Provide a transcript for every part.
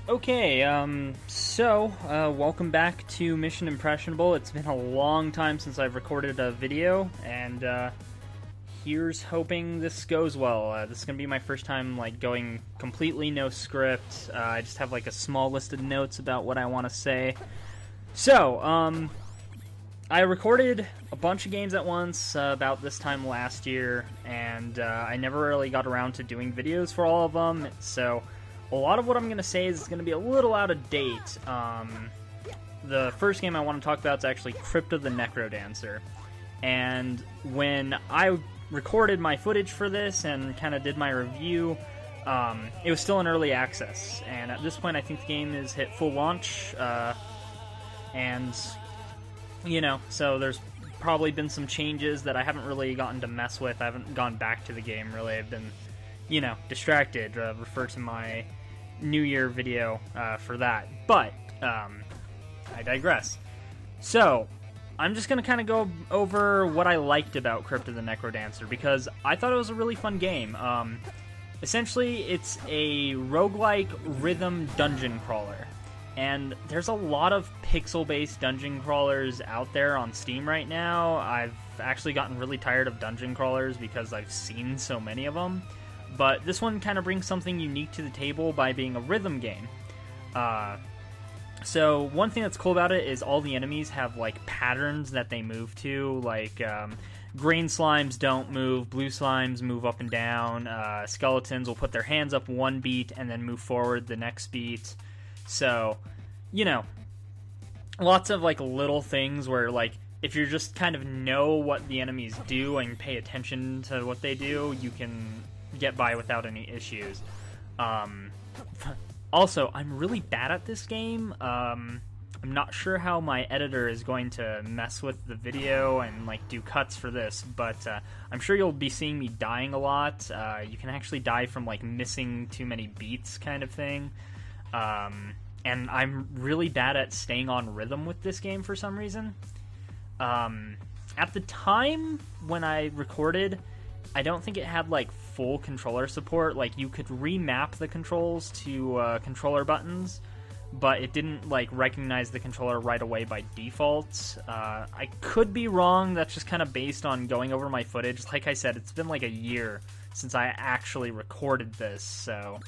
Okay, welcome back to Mission Impressionable. It's been a long time since I've recorded a video, and here's hoping this goes well. This is gonna be my first time, going completely no script. I just have, a small list of notes about what I want to say. So, I recorded a bunch of games at once about this time last year, and I never really got around to doing videos for all of them, so a lot of what I'm going to say is going to be a little out of date. The first game I want to talk about is actually Crypt of the Necro Dancer. And when I recorded my footage for this and kind of did my review, it was still in early access. And at this point, I think the game has hit full launch. So there's probably been some changes that I haven't really gotten to mess with. I haven't gone back to the game, really. I've been, distracted. Refer to my New Year video for that. But I digress. So I'm just going to kind of go over what I liked about Crypt of the Necro Dancer, because I thought it was a really fun game. Essentially, it's a roguelike rhythm dungeon crawler. And there's a lot of pixel-based dungeon crawlers out there on Steam right now. I've actually gotten really tired of dungeon crawlers because I've seen so many of them. But this one kind of brings something unique to the table by being a rhythm game. So one thing that's cool about it is all the enemies have patterns that they move to. Green slimes don't move, blue slimes move up and down. Skeletons will put their hands up one beat and then move forward the next beat. So, lots of little things where if you just kind of know what the enemies do and pay attention to what they do, you can get by without any issues. Also, I'm really bad at this game. I'm not sure how my editor is going to mess with the video and do cuts for this, but I'm sure you'll be seeing me dying a lot. You can actually die from missing too many beats kind of thing. And I'm really bad at staying on rhythm with this game for some reason. At the time when I recorded, I don't think it had full controller support. You could remap the controls to controller buttons, but it didn't recognize the controller right away by default. I could be wrong. That's just kind of based on going over my footage. Like I said, it's been a year since I actually recorded this, so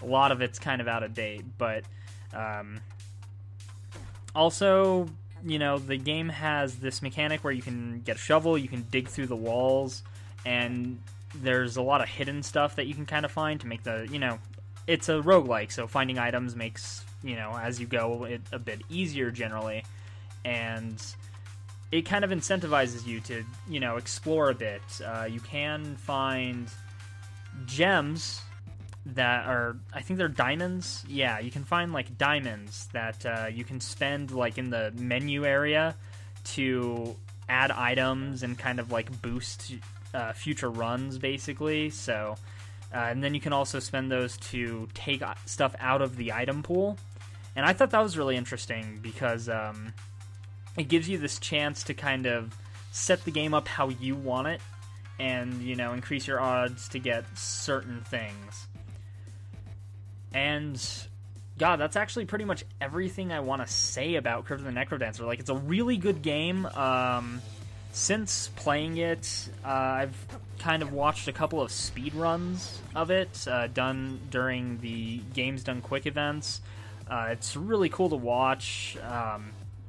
a lot of it's kind of out of date. But also, the game has this mechanic where you can get a shovel, you can dig through the walls, and there's a lot of hidden stuff that you can kind of find to make the, it's a roguelike, so finding items makes, as you go, it a bit easier generally, and it kind of incentivizes you to, explore a bit. You can find gems that are, I think they're diamonds. Yeah, you can find diamonds that you can spend in the menu area to add items and kind of boost future runs, basically. So and then you can also spend those to take stuff out of the item pool, and I thought that was really interesting because it gives you this chance to kind of set the game up how you want it and increase your odds to get certain things. And God, that's actually pretty much everything I want to say about Crypt of the Necro Dancer. It's a really good game. Since playing it, I've kind of watched a couple of speed runs of it, done during the Games Done Quick events. It's really cool to watch.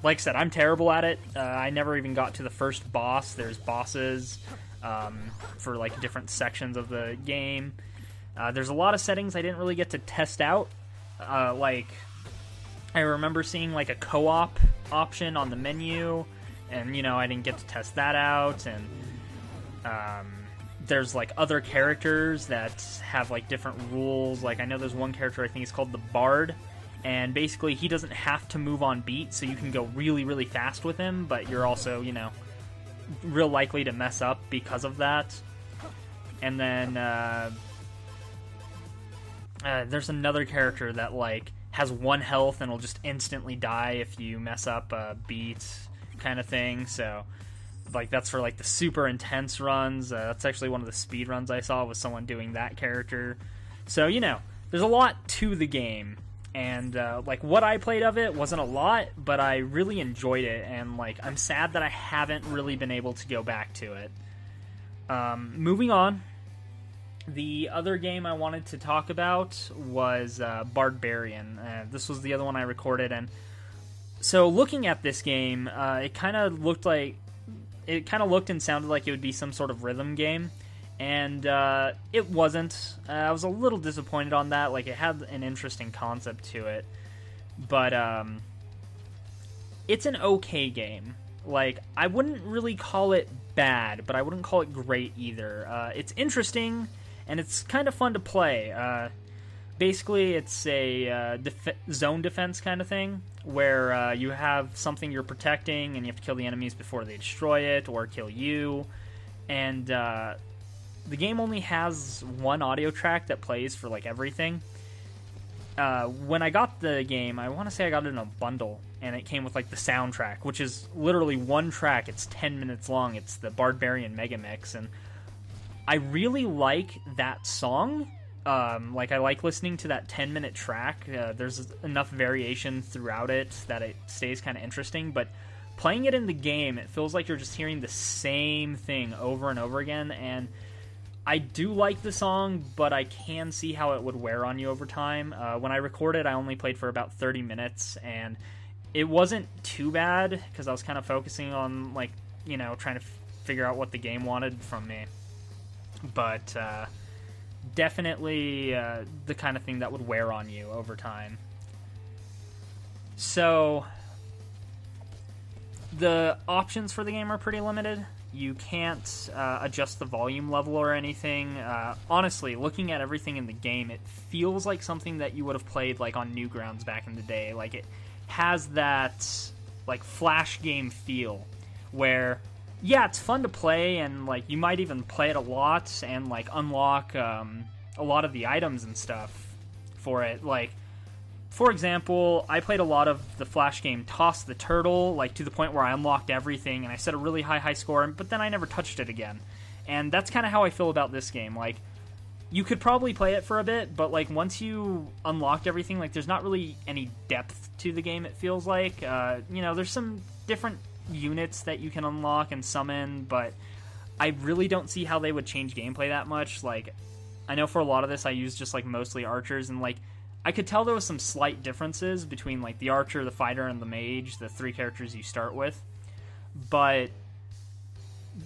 Like I said, I'm terrible at it. I never even got to the first boss. There's bosses for different sections of the game. There's a lot of settings I didn't really get to test out. I remember seeing a co-op option on the menu, and I didn't get to test that out. And there's other characters that have different rules. I know there's one character, I think it's called the Bard, and basically he doesn't have to move on beat, so you can go really, really fast with him, but you're also, real likely to mess up because of that. And then there's another character that has 1 health and will just instantly die if you mess up a beat, kind of thing. So that's for the super intense runs. That's actually one of the speed runs I saw, was someone doing that character. So there's a lot to the game. And like what I played of it wasn't a lot, but I really enjoyed it, and like I'm sad that I haven't really been able to go back to it. Moving on, the other game I wanted to talk about was Bardbarian. This was the other one I recorded, and so looking at this game, it kind of looked and sounded like it would be some sort of rhythm game. And it wasn't. I was a little disappointed on that. Like, it had an interesting concept to it. But it's an okay game. Like, I wouldn't really call it bad, but I wouldn't call it great either. It's interesting, and it's kind of fun to play. Basically, it's a zone defense kind of thing, where you have something you're protecting, and you have to kill the enemies before they destroy it, or kill you. And the game only has one audio track that plays for like everything. When I got the game, I want to say I got it in a bundle, and it came with like the soundtrack, which is literally one track. It's 10 minutes long. It's the Bardbarian Mega Mix, and I really like that song. Like, I like listening to that 10-minute track. There's enough variation throughout it that it stays kind of interesting, but playing it in the game, it feels like you're just hearing the same thing over and over again, and I do like the song, but I can see how it would wear on you over time. When I recorded, I only played for about 30 minutes, and it wasn't too bad, because I was kind of focusing on, like, you know, trying to figure out what the game wanted from me. But definitely the kind of thing that would wear on you over time. So the options for the game are pretty limited. You can't adjust the volume level or anything. Honestly, looking at everything in the game, it feels like something that you would have played like on Newgrounds back in the day. Like, it has that like flash game feel where, yeah, it's fun to play, and like you might even play it a lot and like unlock a lot of the items and stuff for it. Like, for example, I played a lot of the flash game Toss the Turtle, like to the point where I unlocked everything and I set a really high score, but then I never touched it again. And that's kind of how I feel about this game. Like, you could probably play it for a bit, but like once you unlocked everything, like there's not really any depth to the game, it feels like. You know, there's some different units that you can unlock and summon, but I really don't see how they would change gameplay that much. Like, I know for a lot of this I use just like mostly archers, and like I could tell there was some slight differences between like the archer, the fighter, and the mage, the three characters you start with, but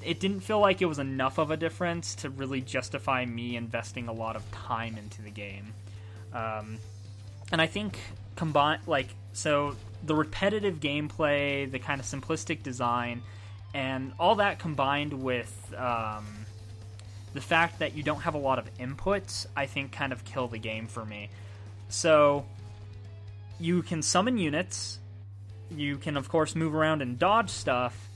it didn't feel like it was enough of a difference to really justify me investing a lot of time into the game. And I think so the repetitive gameplay, the kind of simplistic design, and all that combined with the fact that you don't have a lot of inputs, I think kind of kill the game for me. So you can summon units, you can of course move around and dodge stuff,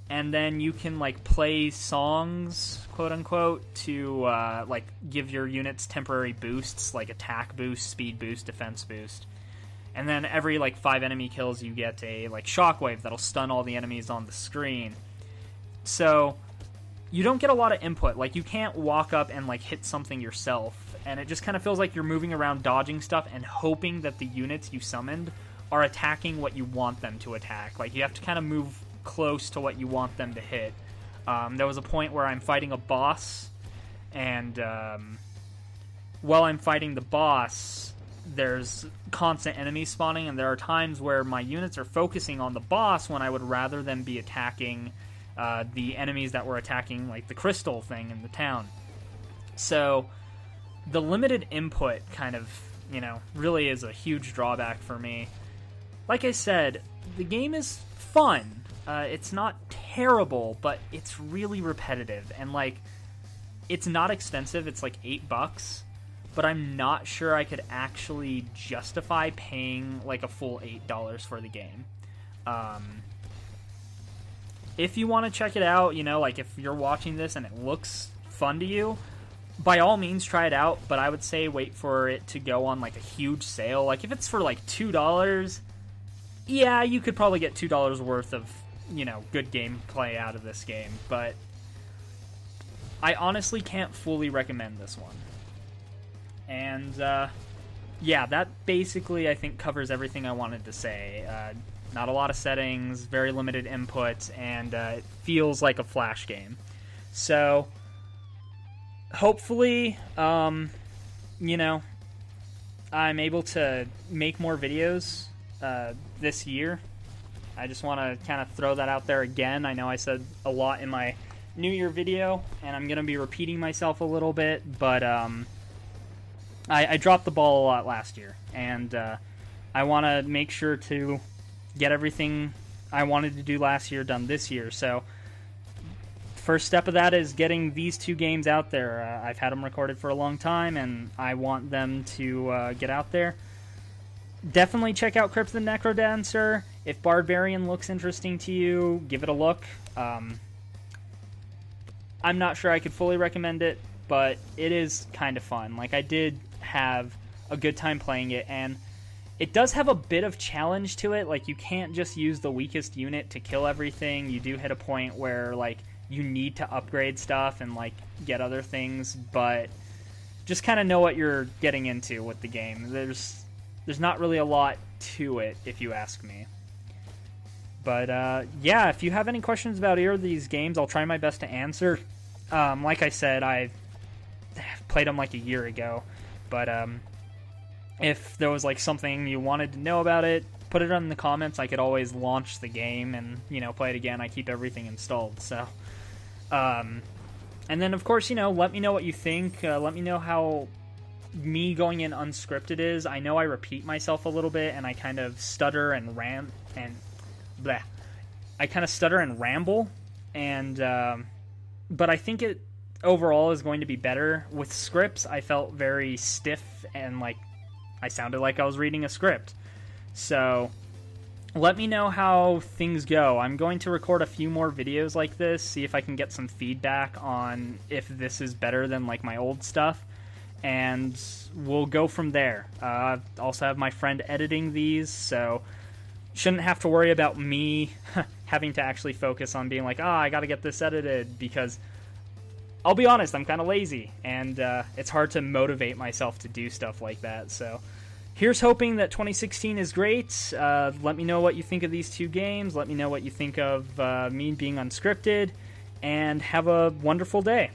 and then you can like play songs, quote unquote, to like give your units temporary boosts, like attack boost, speed boost, defense boost. And then every like 5 enemy kills, you get a like shockwave that'll stun all the enemies on the screen. So you don't get a lot of input. Like, you can't walk up and like hit something yourself, and it just kind of feels like you're moving around dodging stuff and hoping that the units you summoned are attacking what you want them to attack. Like, you have to kind of move close to what you want them to hit. There was a point where I'm fighting a boss, and while I'm fighting the boss, there's constant enemies spawning, and there are times where my units are focusing on the boss when I would rather them be attacking the enemies that were attacking like the crystal thing in the town. So the limited input kind of, you know, really is a huge drawback for me. Like I said, the game is fun. It's not terrible, but it's really repetitive, and like, it's not expensive. It's like $8, but I'm not sure I could actually justify paying like a full $8 for the game. If you want to check it out, you know, like if you're watching this and it looks fun to you, by all means try it out, but I would say wait for it to go on like a huge sale. Like, if it's for like $2, yeah, you could probably get $2 worth of, you know, good gameplay out of this game, but I honestly can't fully recommend this one. And yeah, that basically I think covers everything I wanted to say. Not a lot of settings, very limited input, and it feels like a Flash game. So hopefully, you know, I'm able to make more videos this year. I just want to kind of throw that out there again. I know I said a lot in my New Year video, and I'm going to be repeating myself a little bit, but I dropped the ball a lot last year, and I want to make sure to get everything I wanted to do last year done this year. So first step of that is getting these 2 games out there. I've had them recorded for a long time, and I want them to get out there. Definitely check out Crypt the Necro Dancer. If Bardbarian looks interesting to you, give it a look. I'm not sure I could fully recommend it, but it is kind of fun. Like, I did have a good time playing it, and it does have a bit of challenge to it. Like, you can't just use the weakest unit to kill everything. You do hit a point where, like, you need to upgrade stuff and, like, get other things, but just kind of know what you're getting into with the game. There's not really a lot to it, if you ask me. But, yeah, if you have any questions about either of these games, I'll try my best to answer. Like I said, I played them like a year ago, but if there was, like, something you wanted to know about it, put it in the comments. I could always launch the game and, you know, play it again. I keep everything installed, so... and then, of course, you know, let me know what you think. Let me know how me going in unscripted is. I know I repeat myself a little bit, and I kind of stutter and I kind of stutter and ramble, and but I think it overall is going to be better. With scripts, I felt very stiff and like I sounded like I was reading a script. So let me know how things go. I'm going to record a few more videos like this, see if I can get some feedback on if this is better than like my old stuff, and we'll go from there. I also have my friend editing these, so shouldn't have to worry about me having to actually focus on being like, I gotta get this edited, because I'll be honest, I'm kind of lazy, and it's hard to motivate myself to do stuff like that. So here's hoping that 2016 is great. Let me know what you think of these 2 games. Let me know what you think of me being unscripted, and have a wonderful day.